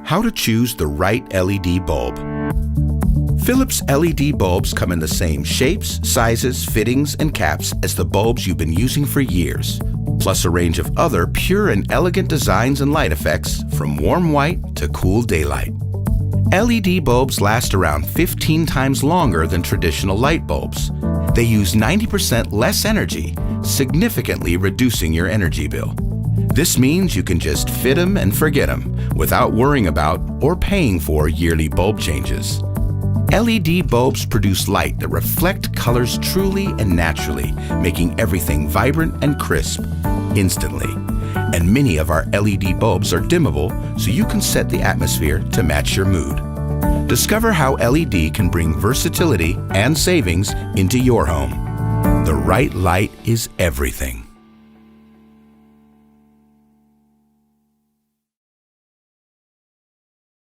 How to choose the right LED bulb. Philips LED bulbs come in the same shapes, sizes, fittings, and caps as the bulbs you've been using for years, plus a range of other pure and elegant designs and light effects from warm white to cool daylight. LED bulbs last around 15 times longer than traditional light bulbs. They use 90% less energy, significantly reducing your energy bill. This means you can just fit them and forget them without worrying about or paying for yearly bulb changes. LED bulbs produce light that reflect colors truly and naturally, making everything vibrant and crisp instantly. And many of our LED bulbs are dimmable, so you can set the atmosphere to match your mood. Discover how LED can bring versatility and savings into your home. The right light is everything.